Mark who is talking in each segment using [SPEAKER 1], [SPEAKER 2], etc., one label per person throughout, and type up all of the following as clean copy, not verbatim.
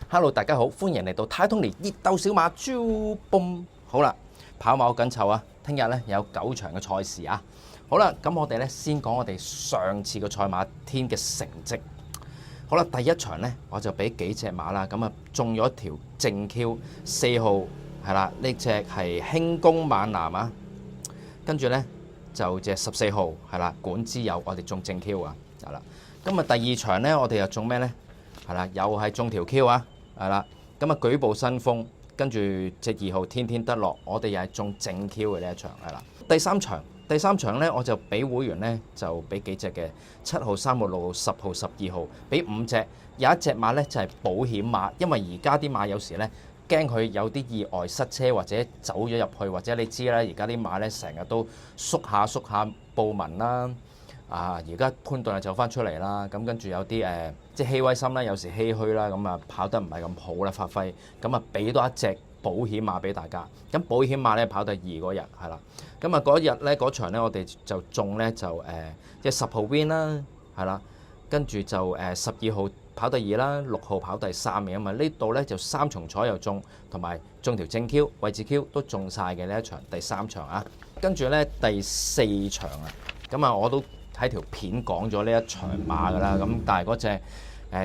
[SPEAKER 1] Hello，大家好，歡迎嚟到泰通尼熱鬥小馬豬蹦。好啦，跑馬好緊湊啊！聽日咧有9場嘅賽事啊。好啦，咁我哋咧先講我哋上次個賽馬天嘅成績。好啦，第一場咧我就俾幾隻馬啦，咁啊中咗條正 Q 4號係啦，呢隻係輕功猛男啊。跟住咧就隻14號係啦，管之友我哋中正 Q 啊，係啦。今日第二場咧我哋又中咩咧？係啦，又係中條 Q 啊，係啦。咁啊舉步新風，跟住隻2號天天得樂，我哋又係中正 Q 嘅呢一場係啦。第三場咧，我就俾會員咧就俾幾隻嘅7號、3號、6號、10號、12號，俾5隻。有一隻馬咧就係保險馬，因為而家啲馬有時咧驚佢有啲意外塞車或者走咗入去，或者你知啦，而家啲馬咧成日都縮下報文啦。而家潘頓又走翻出嚟啦，咁跟住有啲即係希威森啦，有時唏噓啦，咁啊跑得唔係咁好啦，發揮，咁啊俾多一隻保險馬俾大家。咁保險馬咧跑第2嗰日係啦，咁啊嗰日咧嗰場咧我哋就中咧就即係10號 win 啦，係啦，跟住就12號跑第2啦，6號跑第3嘅，咁啊呢度咧就3重彩又中，同埋中條正 Q 位置 Q 都中晒嘅呢一場第3場啊，跟住咧第4場啊，咁啊我都喺條片講咗呢一場馬㗎啦，咁但係嗰隻笑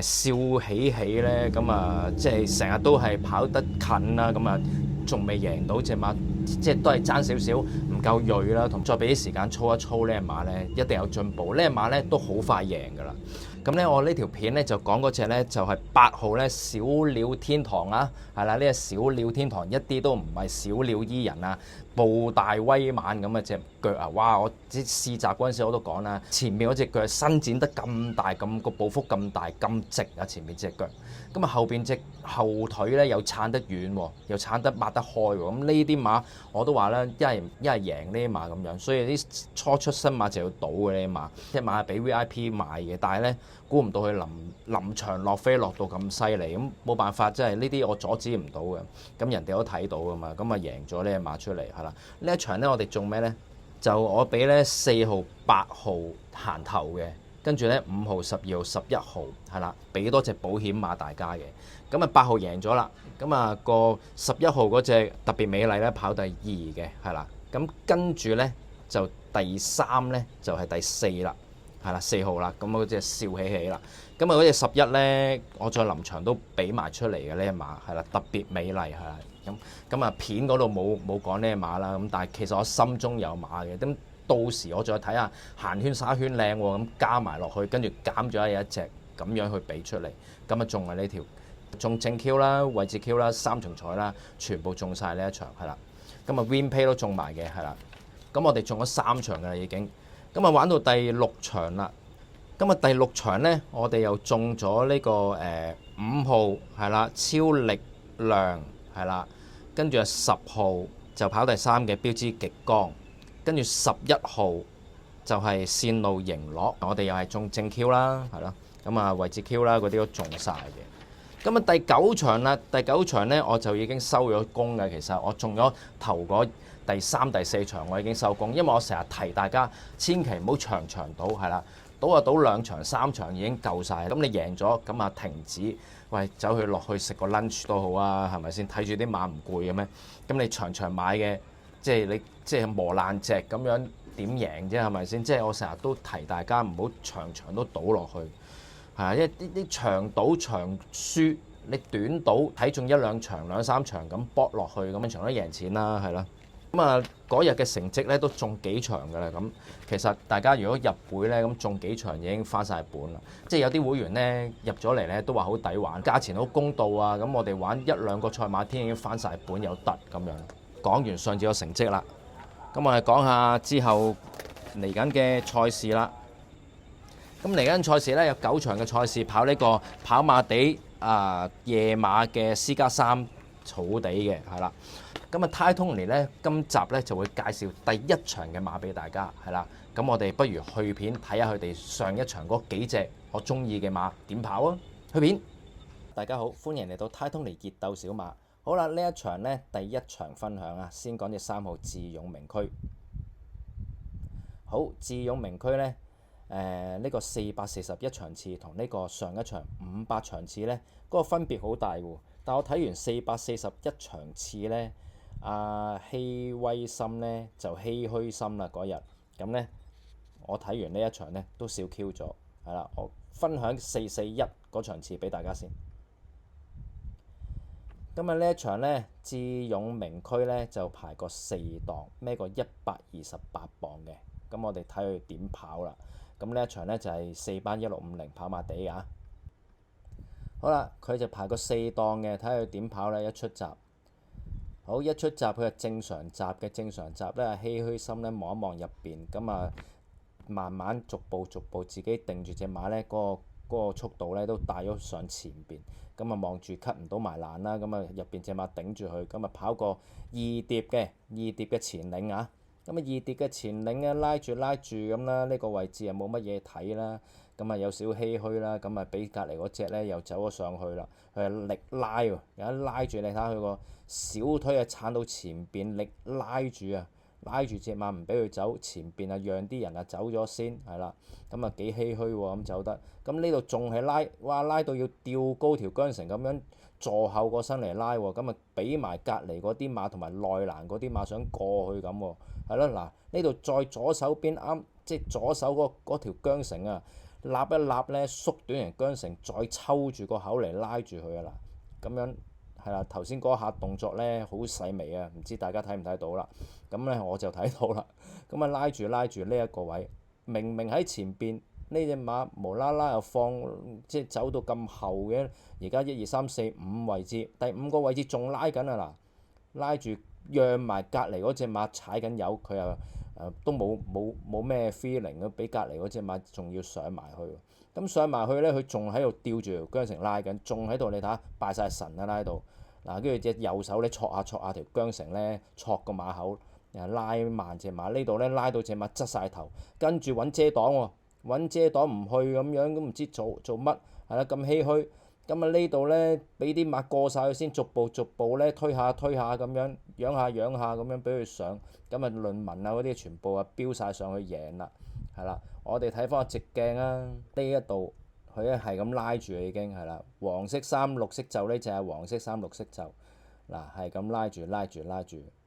[SPEAKER 1] 喜喜咧，咁啊即係成日都係跑得近啦，咁啊仲未贏到隻馬，即係都係爭少少，唔夠鋭啦，同再俾啲時間操一操呢隻馬咧，一定有進步。呢隻馬咧都好快贏㗎啦。咁咧我呢條片咧就講嗰隻咧就係8號咧小鳥天堂啊，係啦，呢隻小鳥天堂一啲都唔係小鳥依人啊，步大威猛咁嘅隻腳啊，哇！我試習嗰陣時我都講啦，前面嗰隻腳伸展得咁大，咁個步幅咁大咁直啊，前面隻腳，咁啊後邊隻後腿咧又撐得遠喎，又撐得擘得開喎，咁呢啲馬我都話啦，一係贏呢啲馬咁樣，所以啲初出新馬就要賭嘅呢啲馬，隻馬係俾 VIP 買嘅，但係咧估唔到佢臨場落飛落到咁犀利，咁冇辦法，即係呢啲我阻止唔到嘅，咁人哋都睇到噶嘛，咁啊贏咗呢隻馬出嚟係啦。呢一場咧我哋中咩咧？就我俾咧4號、8號行頭嘅，跟住咧5號、12號、11號係啦，俾多隻保險馬大家嘅。咁啊8號贏咗啦，咁啊個11號嗰隻特別美麗咧跑第2嘅係啦，咁跟住咧就第3咧就係第4啦，係啦4號啦，咁嗰隻笑起起啦，咁啊嗰隻11咧我再臨場都俾埋出嚟嘅呢隻馬係啦，特別美麗係啦。咁啊片嗰度冇講呢隻馬啦，咁但係其實我心中有馬嘅，咁到時我再睇下行圈耍圈靚喎，咁加埋落去，跟住減咗一隻咁樣去俾出嚟，咁啊中係呢條中正 Q 啦、位置 Q 啦、3重彩啦，全部中晒呢一場係啦，咁啊 Win Pay 都中埋嘅係啦，咁我哋中咗3場㗎啦已經，咁啊玩到第6場啦，咁啊第6場咧我哋又中咗呢個5號係啦，超力量。係啦，跟住10號就跑第3嘅標誌極光，跟住11號就係線路迎樂，我哋又係中正 Q 啦，係咯，咁啊位置 Q 啦，嗰啲都中晒嘅。咁啊第9場啦，第9場咧我就已經收咗工嘅，其實我中咗頭嗰第3、第4場我已經收工，因為我成日提大家千祈唔好場場賭，係啦，賭啊賭2場3場已經夠晒，咁你贏咗咁啊停止。喂，走去落去食個 lunch 都好啊，係咪先？睇住啲馬唔攰嘅咩？咁你場場買嘅，即係你即係磨爛隻咁樣點贏啫？係咪先？即係我成日都提大家唔好場場都賭落去，係啊！因為啲長賭長輸，你短賭睇中1、2場、2、3場咁搏落去，咁樣場都贏錢啦，係咯。咁啊，嗰日嘅成績咧都中幾場㗎啦，咁其實大家如果入會咧，咁中幾場已經翻晒本啦。即係有啲會員咧入咗嚟咧都話好抵玩，價錢好公道啊。咁我哋玩1、2個賽馬天已經翻晒本有得咁樣。講完上次個成績啦，咁我哋講下之後嚟緊嘅賽事啦。咁嚟緊賽事咧有9場嘅賽事跑呢個跑馬地夜馬嘅私家3草地嘅係啦。咁啊，泰通尼咧，今集咧就會介紹第1場嘅馬俾大家，係啦。咁我哋不如去片睇下佢哋上一場嗰幾隻我中意嘅馬點跑啊！去片。大家好，歡迎嚟到泰通尼熱鬥小馬。好啦，呢一場咧第1場分享啊，先講隻3號智勇名區。好，智勇名區咧，呢個441場次同呢個上一場500場次呢，嗰個分別好大喎。但我睇完441場次呢，希威森呢就唏噓心啦嗰日。咁呢，我睇完呢一場呢都笑 Q 咗，係啦，我分享441嗰場次俾大家先。今日呢一場呢，智勇名區呢就排個4檔，孭個128磅嘅。咁我哋睇佢點跑啦。咁呢一場呢，就係4班1650跑馬地啊。好啦，佢就排個4檔嘅，睇佢點跑呢。一出閘，好，一出閘佢係正常閘嘅，正常閘呢，唏噓心呢望一望入邊，咁啊慢慢逐步自己定住隻馬呢，嗰個速度呢都帶咗上前邊，咁啊望住 cut 唔到埋欄啦，咁啊入邊隻馬頂住佢，咁啊跑個二碟嘅前領啊。咁啊，二碟嘅前領咧拉住咁啦，呢個位置又冇乜嘢睇啦，咁啊有少唏噓啦，咁啊俾隔離嗰隻咧又走咗上去啦，佢係力拉喎，有一拉住你睇下佢個小腿啊撐到前邊，力拉住隻馬唔俾佢走，前邊啊讓啲人啊走咗先，係啦，咁啊幾唏噓喎咁走得，咁呢度仲係拉，哇拉到要吊高條韁繩咁樣坐後個身嚟拉喎，咁啊俾埋隔離嗰啲馬同埋內欄嗰啲馬想過去咁喎，係咯，嗱呢度再左手邊啱，即係左手嗰條韁繩啊，立一立咧縮短條韁繩，再抽住個口嚟拉住佢啊嗱，咁樣。係啦，頭先嗰下動作咧好細微啊，唔知大家睇唔睇到啦？咁咧我就睇到啦。咁啊拉住呢一個位，明明喺前邊呢隻馬無啦啦又放，即係走到咁後嘅。而家1、2、3、4、5位置，第5個位置仲拉緊啊嗱，拉住讓埋隔離嗰隻馬踩緊油，佢又都冇咩 feeling 咯，俾隔離嗰隻馬仲要上埋去。咁上埋去咧，佢仲喺度吊住條韁繩拉緊，仲喺度你睇下拜晒神啊拉喺度。嗱，跟住隻右手咧戳下條韁繩咧，戳個馬口，然後拉慢隻馬。呢度咧拉到隻馬側晒頭，跟住揾遮擋喎，揾遮擋唔去咁樣，都唔知做乜，係啦咁唏噓。咁啊呢度咧俾啲馬過晒佢先，逐步咧推下咁樣，養下咁樣俾佢上。咁啊論文啊嗰啲全部啊飆晒上去贏啦，係啦。我哋睇翻個直鏡啊，呢一度佢咧係咁拉住已經係啦，黃色衫綠色袖呢就係黃色衫綠色袖，嗱係咁拉住，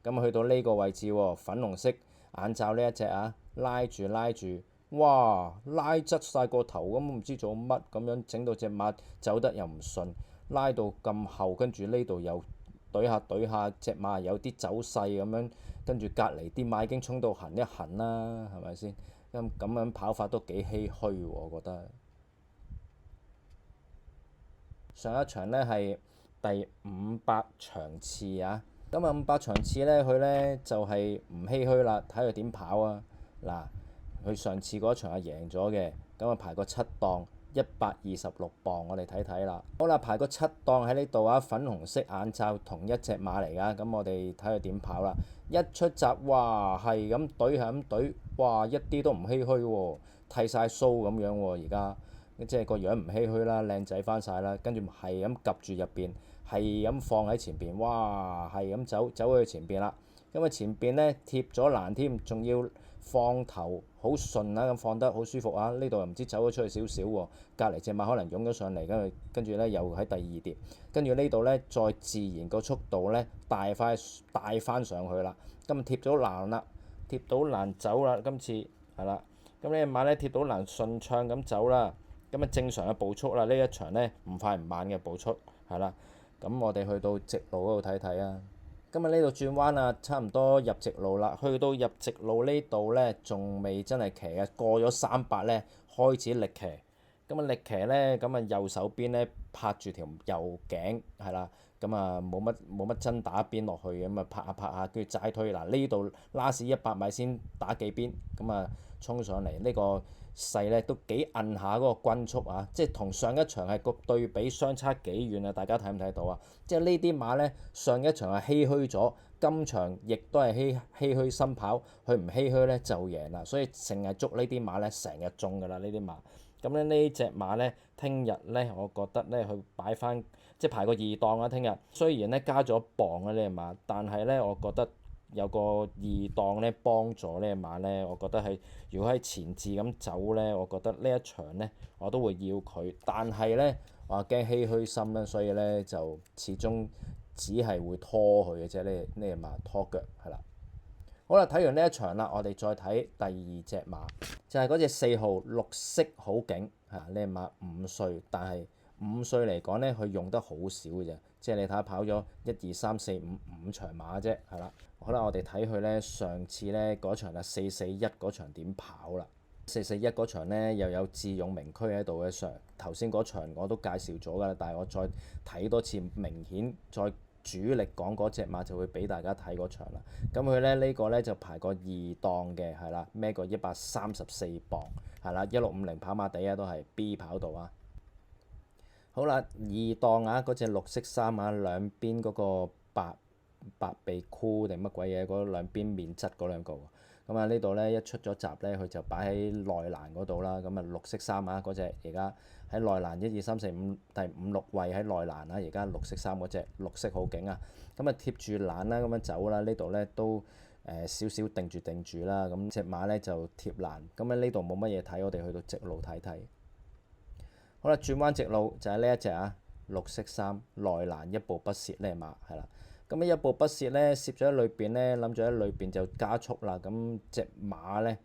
[SPEAKER 1] 咁去到呢個位置喎，粉紅色眼罩呢一隻啊，拉住，哇拉側晒個頭咁，唔知做乜咁樣，整到隻馬走得又唔順，拉到咁後，跟住呢度又懟下隻馬有啲走勢咁樣，跟住隔離啲馬已經衝到痕一痕啦，係咪先？咁樣跑法都幾唏噓喎，我覺得。上一場呢係第500場次啊，咁啊500場次呢，佢呢就係唔唏噓啦，睇佢點跑啊。嗱，佢上次嗰場係贏咗嘅，咁啊排個7檔126磅，我哋睇睇啦。好啦，排個7檔喺呢度啊，粉紅色眼罩同一隻馬嚟㗎，咁我哋睇佢點跑啦。一出閘，哇係咁懟，哇一啲都唔唏噓喎，剃晒鬚咁樣喎，而家即係個樣唔唏噓啦，靚仔翻晒啦，跟住係咁夾住入邊，係咁放喺前邊，哇係咁走去前邊啦。因為前邊呢貼咗欄添，仲要放頭好順啊，咁放得好舒服啊。呢度又唔知走咗出去少少喎，隔離隻馬可能湧咗上嚟，跟住呢又喺第2碟，跟住呢度呢再自然個速度呢帶翻上去啦。今日貼咗欄啦，貼到欄走啦，今次係啦。咁呢隻馬呢貼到欄順暢咁走啦，咁啊正常嘅步速啦。呢一場呢唔快唔慢嘅步速係啦。咁我哋去到直路嗰度睇睇啊。今日呢度轉彎啊，差唔多入直路啦。去到入直路呢度呢，仲未真係騎啊。過咗300呢，開始力騎。咁啊力騎呢，咁啊右手邊呢，拍住條右頸係啦。咁啊冇乜真打邊落去，咁啊拍下，跟住齋推。嗱呢度拉屎100米先打幾邊，咁啊衝上嚟。呢個勢呢都幾摁下嗰個均速啊，即係同上一場係個對比相差幾遠啊！大家睇唔睇到啊？即係呢啲馬呢，上一場係唏噓咗，今場亦都係唏噓心跑，佢唔唏噓呢就贏啦。所以成日捉呢啲馬呢，成日中㗎啦呢啲馬。咁咧呢隻馬呢，聽日呢，我覺得呢，佢擺翻即係排個2檔啊。聽日雖然呢加咗磅啊呢隻馬，但係呢，我覺得有個二檔咧幫助呢馬咧，我覺得係如果喺前置咁走咧，我覺得呢一場咧我都會要佢，但係咧我驚唏噓心啦，所以咧就始終只係會拖佢嘅啫，呢隻馬拖腳係啦。好啦，睇完呢一場啦，我哋再睇第二隻馬，就係嗰隻4號綠色好景嚇，呢隻馬5歲，但係5歲嚟講咧，佢用得好少嘅啫，即係你睇下跑咗1、2、3、4、5場馬啫，係啦。好啦，我哋睇佢咧上次咧嗰場啊441嗰場點跑啦？441嗰場咧又有智勇名駒喺度嘅，上頭先嗰場我都介紹咗㗎啦，但係我再睇多次，明顯再主力講嗰隻馬就會俾大家睇嗰場啦。咁佢咧呢個咧就排個2檔嘅，係啦，孭個134磅，係啦，1650跑馬地啊，都係 B 跑道啊。好啦，2檔啊，嗰隻綠色衫啊，兩邊嗰個白鼻箍定乜鬼嘢，嗰兩邊面側嗰兩個。咁啊呢度咧一出咗閘咧，佢就擺喺內欄嗰度啦。咁啊綠色衫啊，嗰隻而家喺內欄1、2、3、4、5第5、6位喺內欄啊。而家綠色衫嗰隻綠色好景啊。咁啊貼住欄啦，咁樣走啦。呢度咧都少少定住啦。咁隻馬咧就貼欄。咁喺呢度冇乜嘢睇，我哋去到直路睇睇。好啦，轉彎直路就係呢一隻啊，綠色衫內欄一步不蝕呢馬係啦。咁一步不蝕咧，攝咗喺裏邊咧，諗住喺裏邊就加速啦。咁隻馬咧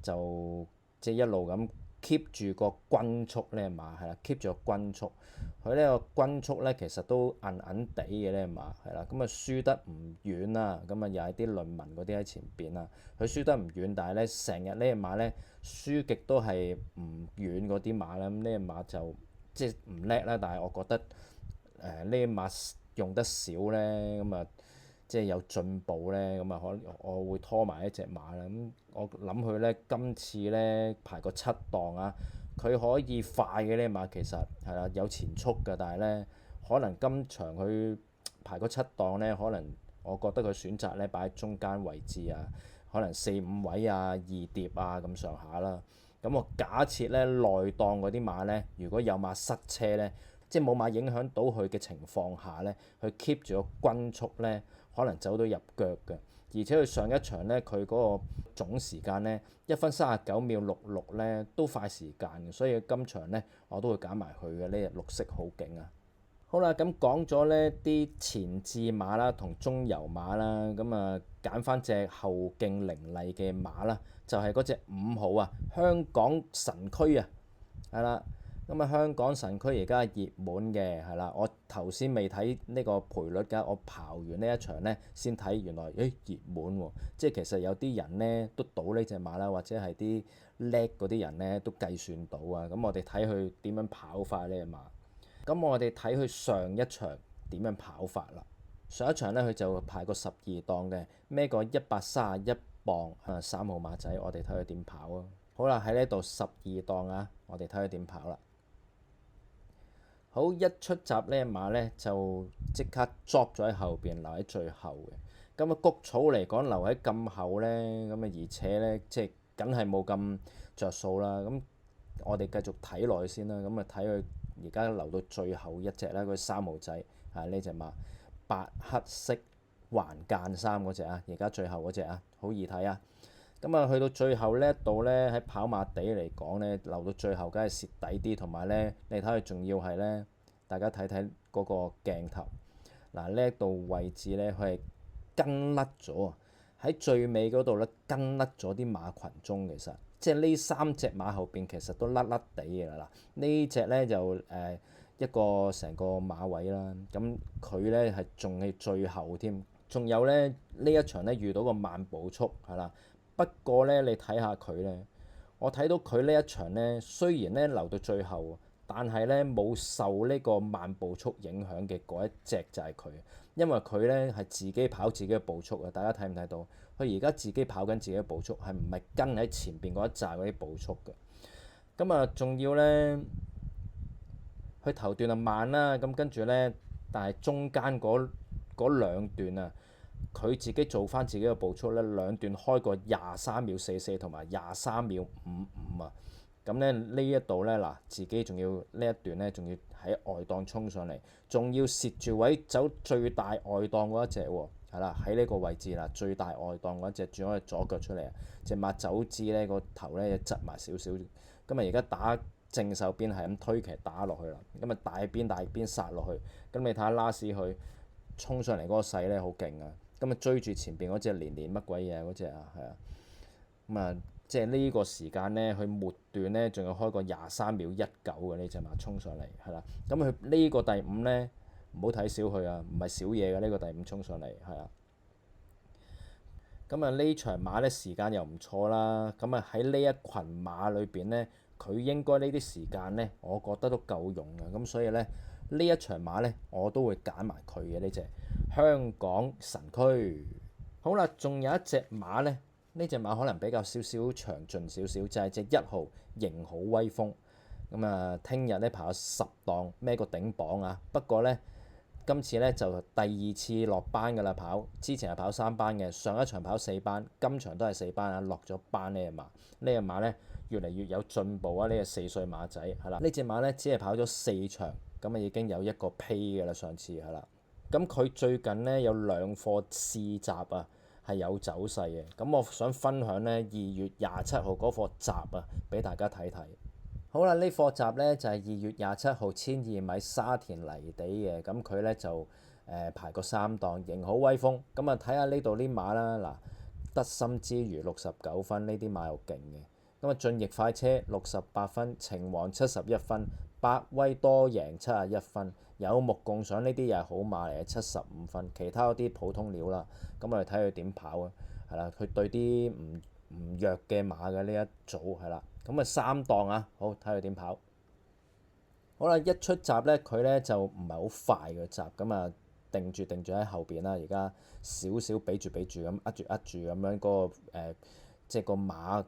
[SPEAKER 1] 就即係一路咁 keep 住個均速呢馬係啦，keep 住個均速。佢呢個均速咧其實都韌韌地嘅呢馬係啦。咁啊輸得唔遠啦，咁啊又係啲論文嗰啲喺前邊啦。佢輸得唔遠，但係咧成日呢隻馬咧輸極都係唔遠嗰啲馬啦。咁呢隻馬就即係唔叻啦，但係我覺得呢隻馬用得少咧，咁啊即係有進步咧，咁啊可能我會拖埋一隻馬啦。咁我諗佢咧今次咧排個7檔啊，佢可以快嘅呢馬其實係啦，有前速㗎，但係咧可能今場佢排個7檔咧，可能我覺得佢選擇咧擺喺中間位置啊，可能4、5位啊、二碟啊咁上下啦。咁我假設咧內檔嗰啲馬咧，如果有馬塞車咧，即係冇馬影響到佢嘅情況下咧，佢 keep 住個均速咧，可能走到入腳嘅。而且佢上一場咧，佢嗰個總時間咧1分39秒66咧，都快時間嘅。所以今場咧，我都會揀埋佢嘅呢隻綠色好景啊。好啦，咁講咗呢啲前置馬啦，同中游馬啦，咁啊揀翻隻後勁凌厲嘅馬啦，就係嗰隻5號啊，香港神駒啊，係啦。咁啊，香港神駒而家熱門嘅係啦，我頭先未睇呢個賠率㗎，我刨完呢一場咧先睇，原來熱門喎，即係其實有啲人咧都賭呢隻馬啦，或者係啲叻嗰啲人咧都計算到啊。咁我哋睇佢點樣跑法呢隻馬。咁我哋睇佢上一場點樣跑法啦。上一場咧佢就排個12檔嘅，孭個131磅啊，3號馬仔，我哋睇佢點跑啊。好啦，喺呢度12檔啊，我哋睇佢點跑啦。好，一出閘呢隻馬咧就即刻 drop 咗喺後邊，留喺最後嘅。咁啊谷草嚟講留喺咁後咧，咁啊而且咧即係梗係冇咁着數啦。咁我哋繼續睇落去先啦。咁啊睇佢而家留到最後一隻啦，佢3號仔啊，呢隻馬白黑色橫間衫嗰隻啊，而家最後嗰隻啊，好易睇啊。咁啊，去到最後呢一度咧，喺跑馬地嚟講咧，留到最後梗係蝕底啲，同埋咧，你睇佢仲要係咧，大家睇睇嗰個鏡頭嗱，呢一度位置咧，佢係跟甩咗啊！喺最尾嗰度咧，跟甩咗啲馬群中，其實即係呢3隻馬後邊其實都甩甩地嘅啦。嗱，呢隻咧就一個成個馬位啦，咁佢咧係仲係最後添，仲有咧呢一場咧遇到個慢步速係啦。不過咧，你睇下佢咧，我睇到佢呢一場咧，雖然咧留到最後，但係咧冇受呢個慢步速影響嘅嗰一隻就係佢，因為佢咧係自己跑自己嘅步速啊！大家睇唔睇到？佢而家自己跑緊自己嘅步速，係唔係跟喺前邊嗰一紮嗰啲步速嘅？咁啊，仲要咧，佢頭段就慢啦，咁跟住咧，但係中間嗰兩段啊。佢自己做翻自己嘅步速咧，兩段開過23秒44同埋23秒55啊！咁咧呢一度咧嗱，自己仲要呢一段咧，仲要喺外檔衝上嚟，仲要蝕住位走最大外檔嗰一隻喎，係啦，喺呢個位置啦，最大外檔嗰隻轉咗隻左腳出嚟啊，隻馬走姿咧個頭咧側埋少少，咁啊而家打正手邊係咁推騎打落去啦，咁啊大邊殺落去，咁你睇下拉屎佢衝上嚟嗰個勢咧好勁啊，咁啊追住前邊嗰隻連乜鬼嘢嗰隻啊，係啊，咁啊即係呢個時間咧，佢末段咧仲有開個23秒19嘅呢隻馬衝上嚟，係啦，咁佢呢個第五咧。唔好睇小佢啊，唔係少嘢嘅呢個第五衝上嚟，係啊。咁啊呢場馬咧時間又唔錯啦，咁啊喺呢一群馬裏邊咧，佢應該呢啲時間咧，我覺得都夠用嘅，咁所以咧呢一場馬咧我都會揀埋佢嘅呢隻香港神駒。好啦，仲有一隻馬咧，呢隻馬可能比較少少詳盡少少，就係隻1號型好威風。咁啊，聽日咧跑10檔，孭個頂磅啊，不過咧。今次咧就第2次落班㗎啦，跑之前係跑3班嘅，上一場跑4班，今場都係4班啊，落咗班呢隻馬，呢隻馬咧越嚟越有進步啊！呢隻4歲馬仔係啦，呢隻馬咧只係跑咗4場，咁啊已經有一個批㗎啦，上次係啦，咁佢最近咧有2課試閘啊，係有走勢嘅，咁我想分享咧2月27號嗰課閘啊，俾大家睇睇。好啦，呢課閘咧就係2月27號1200米沙田泥地嘅，咁佢咧就排個3檔，型好威風。咁啊睇下呢度啲馬啦，嗱，得心之餘69分，呢啲馬又勁嘅。咁啊進翼快車68分，情王71分，百威多贏71分，有目共賞呢啲又係好馬嚟嘅75分，其他嗰啲普通料啦。咁我哋睇佢點跑啊，係啦，佢對啲唔弱嘅馬嘅呢一組係啦。咁啊3檔啊，好睇佢點跑。好啦，一出閘咧，佢咧就唔係好快嘅閘，咁啊定住喺後邊啦。而家少少俾住咁扼住咁樣嗰個即係個馬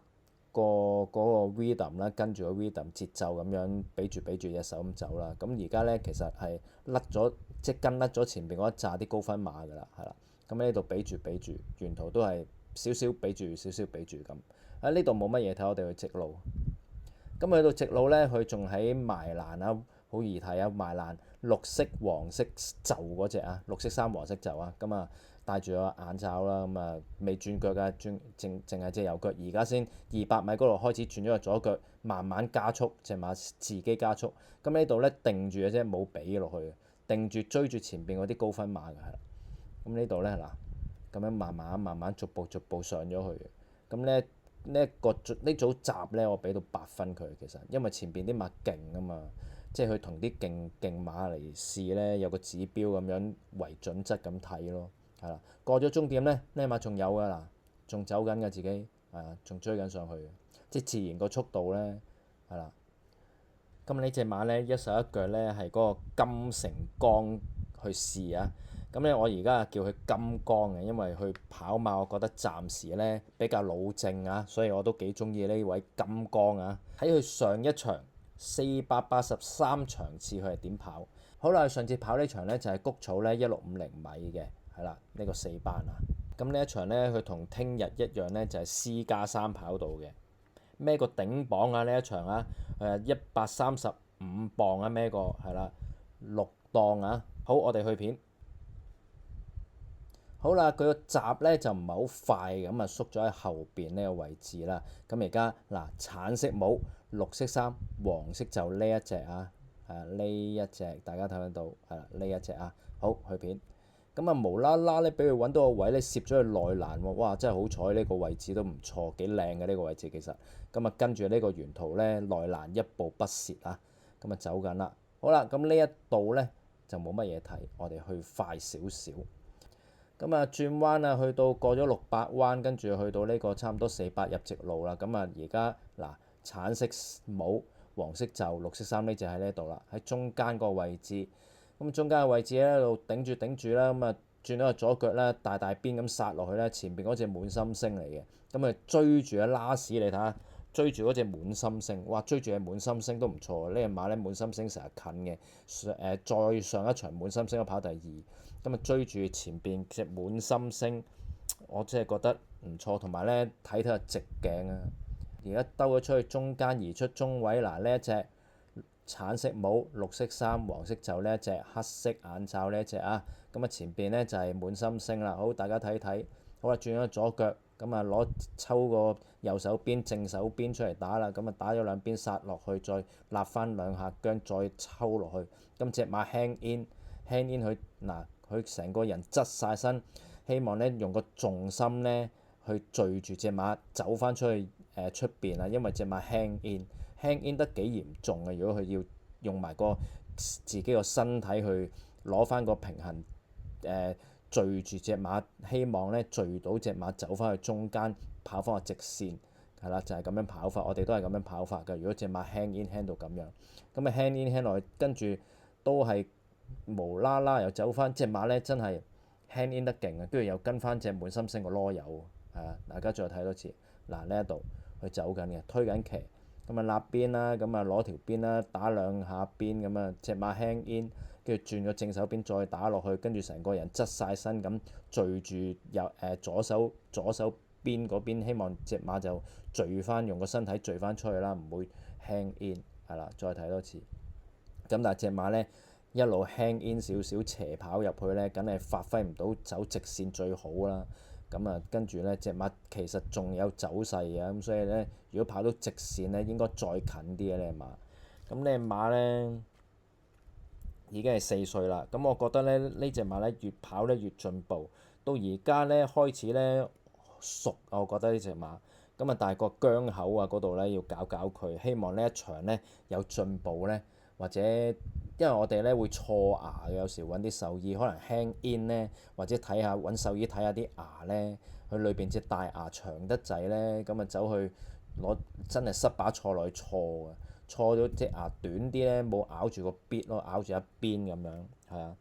[SPEAKER 1] 嗰個 rhythm 啦，跟住個 rhythm 節奏咁樣俾住隻手咁走啦。咁而家咧其實係甩咗，即係跟甩咗前邊嗰一紮啲高分馬㗎啦，係啦。咁呢度俾住，沿途都係少少俾住咁。喺呢度冇乜嘢睇，我哋去直路。咁去到直路咧，佢仲喺埋欄啊，好易睇啊！埋欄綠色黃色袖嗰隻啊，綠色衫黃色袖啊，咁啊戴住個眼罩啦，咁啊未轉腳㗎，淨係隻右腳。而家先200米嗰度開始轉咗個左腳，慢慢加速，隻馬自己加速。咁呢度咧定住嘅啫，冇俾落去，定住追住前邊嗰啲高分馬㗎，係啦。咁呢度咧嗱，咁樣慢慢逐步上咗去嘅。咁咧。呢組閘咧，我俾到8分佢，其實因為前邊啲馬勁啊嘛，即係佢同啲勁馬嚟試咧，有個指標咁樣為準則咁睇咯，係啦。過咗終點咧，呢馬仲有㗎嗱，仲走緊嘅自己，係啊，仲追緊上去，即係自然個速度咧，係啦。咁呢隻馬咧一手一腳咧係嗰個金城江去試啊！咁咧我而家叫佢金剛嘅，因為佢跑馬我覺得暫時咧比較老正啊，所以我都幾中意呢位金剛啊！喺佢上一場483場次佢係點跑？好啦，上次跑呢場咧就係谷草咧1650米嘅，係啦，呢個4班啊。咁呢一場咧佢同聽日一樣咧就係 C+3跑道嘅。孭個頂磅啊！呢一場啊，135磅啊，孭個係啦，6檔啊。好，我哋去片。好啦，佢個閘咧就唔係好快咁啊，縮咗喺後邊呢個位置啦。咁而家嗱，橙色帽、綠色衫、黃色就呢一隻啊，呢一隻大家睇得到係啦，呢一隻啊。好，去片。咁啊無啦啦咧，俾佢揾到個位咧，攝咗去內欄喎！哇，真係好彩呢個位置都唔錯，幾靚嘅呢個位置其實。咁啊跟住呢個沿途咧，內欄一步不蝕啊！咁啊走緊啦。好啦，咁呢一度咧就冇乜嘢睇，我哋去快少少。咁啊轉彎啊，去到過咗600彎，跟住去到呢個差唔多400入直路啦。咁啊而家嗱，橙色帽、黃色袖、綠色衫呢就喺呢度啦，喺中間個位置。咁中間嘅位置咧，喺度頂住啦，咁啊轉咗個左腳咧，大邊咁殺落去咧，前邊嗰隻滿心星嚟嘅，咁啊追住啊拉屎，你睇下，追住嗰隻滿心星，哇追住隻滿心星都唔錯，呢隻馬咧滿心星成日近嘅，再上一場滿心星都跑第2，咁啊追住前邊隻滿心星，我真係覺得唔錯，同埋咧睇下直鏡啊，而家兜咗出去中間移出中位，嗱呢一隻。橙色帽、綠色衫、黃色袖呢一隻，黑色眼罩呢一隻啊。咁啊前邊呢就係滿心星啦。好，大家睇睇。好啦，轉咗左腳，咁啊抽個右手邊正手邊出嚟打啦。咁啊打咗兩邊殺落去，再立翻兩下姜，再抽落去。咁隻馬 hang in 佢成個人側晒身，希望呢用個重心呢去聚住隻馬走翻出去出邊啊。因為隻馬 hang in 得幾嚴重嘅，如果佢要用埋自己個身體去攞翻個平衡聚住隻馬，希望咧聚到隻馬走翻去中間跑翻個直線，係啦，就係咁樣跑法。我哋都係咁樣跑法嘅。如果隻馬 hang in 到咁樣，咁啊 hang in 落去，跟住都係無啦啦又走翻隻馬咧，真係 hang in 得勁啊！跟住又跟翻隻滿心星個囉柚，係啊，大家再睇多次。嗱呢一度佢走緊嘅，推緊騎。咁啊立邊啦，咁啊攞條邊啦，打兩下邊咁啊，隻馬 hang in，跟住轉個正手邊再打落去，跟住成個人側晒身咁聚住左手邊嗰邊，希望隻馬就聚翻，用個身體聚翻出去啦，唔會 hang in， 係啦，再睇多次。咁但係隻馬呢，一路 hang in 少少斜跑入去呢，梗係發揮唔到走直線最好啦。咁啊，跟住呢隻馬其實仲有走勢嘅，咁所以呢，如果跑到直線呢，應該再近啲嘅呢隻馬。咁呢隻馬呢，已經係4歲啦。咁我覺得呢，呢隻馬呢，越跑呢越進步，到而家呢，開始呢熟啊，我覺得呢隻馬。咁啊，但係個姜口啊嗰度呢，要搞搞佢，希望呢一場呢有進步呢。或者因為我哋咧會錯牙嘅，有時揾啲獸醫可能 hang in 咧，或者揾獸醫睇下啲牙咧，佢裏邊隻大牙長得滯咧，咁啊走去真係塞把錯落去錯啊，錯咗隻牙短啲咧，冇咬住個 bit 咯，咬住一邊咁樣，係啊。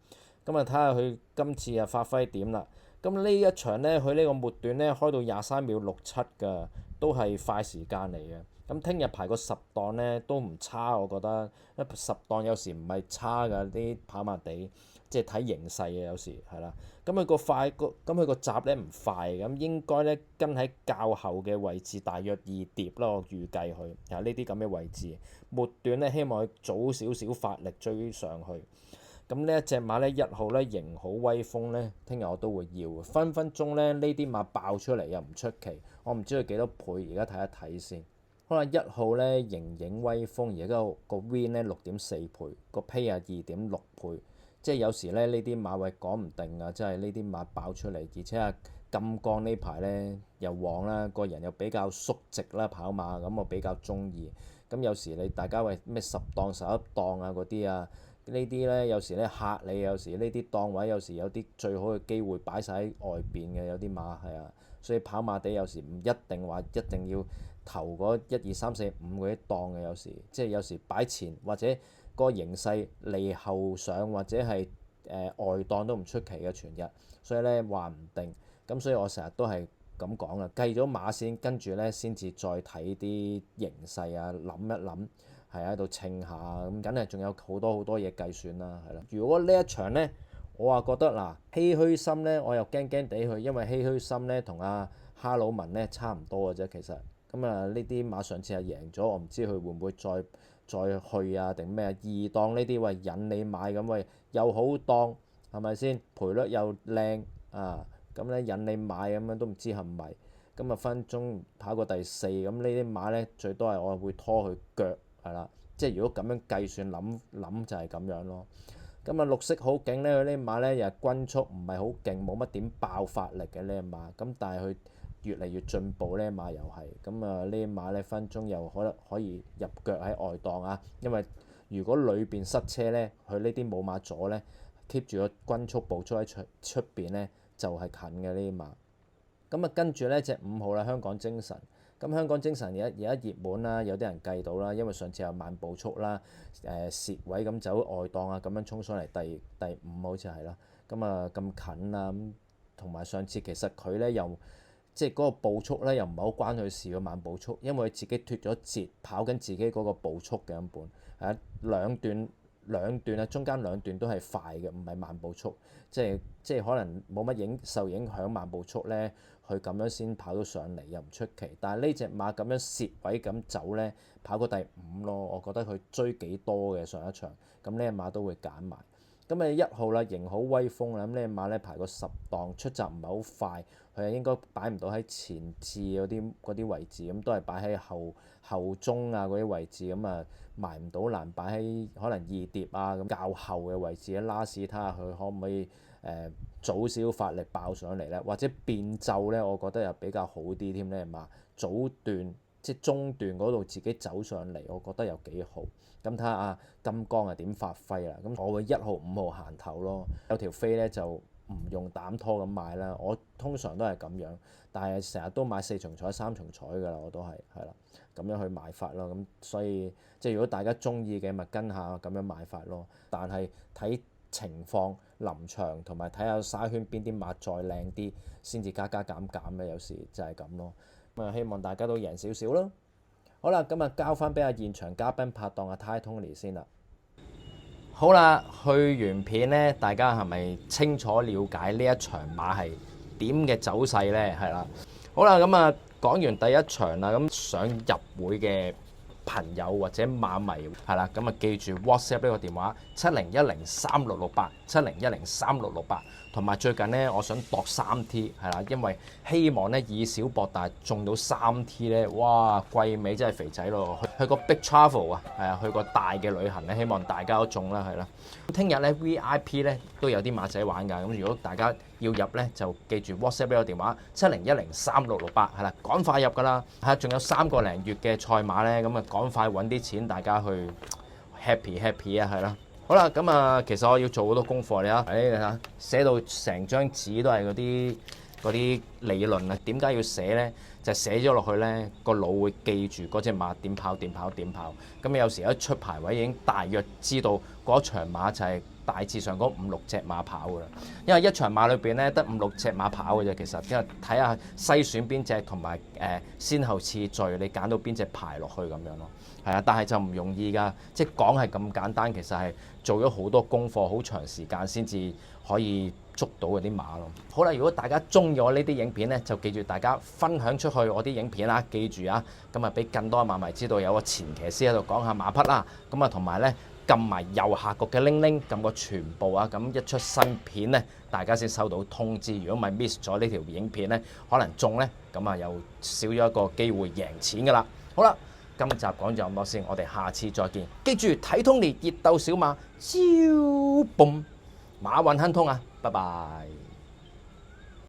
[SPEAKER 1] 咁啊睇下佢今次啊發揮點啦。咁呢一場咧，佢呢個末段咧開到23秒67㗎，都係快時間嚟嘅。咁聽日排個10檔呢都唔差，我覺得。10檔有時唔係差㗎，啲跑馬地即係睇形勢嘅有時係啦。咁佢個快咁佢個閘呢唔快，咁應該呢跟喺較後嘅位置，大約2碟啦。我預計佢啊呢啲咁嘅位置，末段呢希望佢早少少發力追上去。咁呢一隻馬呢，1號呢型好威風呢，聽日我都會要，分分鐘呢啲馬爆出嚟又唔出奇。我唔知佢幾多倍，而家睇一睇先。可能1號呢，盈影威風，而家個 win 呢6.4倍，個 pay 啊2.6倍，即係有時呢啲馬位講唔定啊，即係呢啲馬爆出嚟，而且啊金剛呢排呢又旺啦，個人又比較縮直啦跑馬，咁我比較中意。咁有時大家喂咩10檔11檔啊嗰啲啊，呢啲呢有時呢嚇你，有時呢啲檔位有時有啲最好嘅機會擺晒喺外邊嘅，有啲馬係啊，所以跑馬地有時唔一定話一定要頭嗰1、2、3、4、5嗰啲檔嘅，有時即係有時擺前或者個形勢利後上或者係外檔都唔出奇嘅全日，所以呢話唔定。咁所以我成日都係咁講啊，計咗馬先，跟住呢先至再睇啲形勢啊，諗一諗係喺度稱下咁，梗係仲有好多好多嘢計算啦，係啦。如果呢一場呢，我話覺得嗱，唏噓心呢，我又驚驚地去，因為唏噓心呢同阿哈魯文呢差唔多嘅啫，其實咁啊呢啲馬上次係贏咗，我唔知佢會唔會再去啊定咩啊？二檔呢啲喂引你買咁喂又好檔係咪先？賠率又靚啊！咁咧引你買咁樣都唔知係咪，咁啊分鐘跑過第4，咁呢啲馬咧最多係我會拖佢腳係啦，即係如果咁樣計算諗就係咁樣咯。咁啊綠色好勁咧，佢呢啲馬咧又係均速唔係好勁，冇乜點爆發力嘅呢啲馬，咁但係佢越嚟越進步呢啲馬又係，咁啊呢啲馬咧分鐘又可以入腳喺外檔啊，因為如果裏邊塞車咧，佢呢啲冇馬阻咧 keep 住個均速步速喺出邊咧。就係近嘅呢啲馬，咁啊跟住呢隻5號啦，香港精神。咁香港精神而家熱門啦，有啲人計到啦，因為上次有慢步速啦，蝕位咁走外檔啊，咁樣衝上嚟第5好似係啦，咁啊咁近啊，咁同埋上次其實佢呢又即係嗰個步速呢又唔係好關佢事嘅慢步速，因為佢自己脫咗節跑緊自己嗰個步速嘅根本係兩段兩段啊，中間兩段都係快嘅，唔係慢步速，即係可能冇乜受影響慢步速咧，佢咁樣先跑到上嚟又唔出奇。但係呢隻馬咁樣蝕位咁走咧，跑過第5咯，我覺得佢追幾多嘅上一場，咁呢隻馬都會揀埋。咁啊1號啦，型好威風啦，咁呢隻馬咧排個10檔，出閘唔係好快，佢係應該擺唔到喺前置嗰啲位置，咁都係擺喺後中啊嗰啲位置，咁啊埋唔到難擺喺可能2碟啊咁較後嘅位置，拉屎睇下佢可唔可以早少少發力爆上嚟咧，或者變奏咧，我覺得又比較好啲添咧，馬早段即係中段嗰度自己走上嚟，我覺得又幾好。咁睇下啊金剛係點發揮啦，咁我會1號5號行頭咯，有條飛咧就唔用膽拖咁買啦，我通常都係咁樣，但係成日都買4重彩3重彩㗎啦，我都係啦，咁樣去買法咯，咁所以即係如果大家中意嘅咪跟下咁樣買法咯，但係睇情況臨場同埋睇下沙圈邊啲馬再靚啲先至加減嘅，有時就係咁咯，咁啊希望大家都贏少少咯。好啦，咁啊交翻俾阿現場嘉賓拍檔阿 Ty Tony 先啦。好啦，去完片咧，大家係咪清楚了解呢一場馬係點嘅走勢咧？係啦，好啦，咁啊講完第一場啦，咁想入會嘅朋友或者馬迷係啦，咁啊記住 WhatsApp 呢個電話7010366870103668，同埋最近咧，我想度3T 係啦，因為希望咧以小博大中到3T咧，哇季尾真係肥仔咯，去個 big travel 啊，係啊，去個大嘅旅行咧，希望大家都中啦，係啦。聽日咧 VIP 咧都有啲馬仔玩㗎，咁如果大家要入咧，就記住 WhatsApp 呢個電話70103668係啦，趕快入㗎啦，係仲有3個零月嘅賽馬咧，咁啊趕快揾啲錢，大家去 happy 啊，係啦。好啦，咁啊，其實我要做好多功課你睇寫到成張紙都係嗰啲理論啊。點解要寫咧？就寫咗落去咧，個腦會記住嗰隻馬點跑。咁有時一出牌位已經大約知道嗰場馬就係大致上嗰5-6隻馬跑㗎啦。因為一場馬裏邊咧得5-6隻馬跑嘅啫，其實因為睇下篩選邊隻同埋先後次序，你揀到邊隻排落去咁樣咯。係啊，但係就唔容易㗎，即係講係咁簡單，其實係做咗好多功課，好長時間先至可以捉到嗰啲馬咯。好啦，如果大家中意我呢啲影片咧，就記住大家分享出去我啲影片啦，記住啊，咁啊俾更多馬迷知道有個前騎師喺度講下馬匹啦，咁啊同埋咧撳埋右下角嘅鈴鈴，撳個全部啊，咁一出新片咧，大家先收到通知。如果唔係 miss 咗呢條影片咧，可能中咧，咁啊又少咗一個機會贏錢㗎啦。好啦。今集講咗咁多先，我哋下次再見。記住睇Tony熱鬥小馬，招嘣馬運亨通啊！拜拜。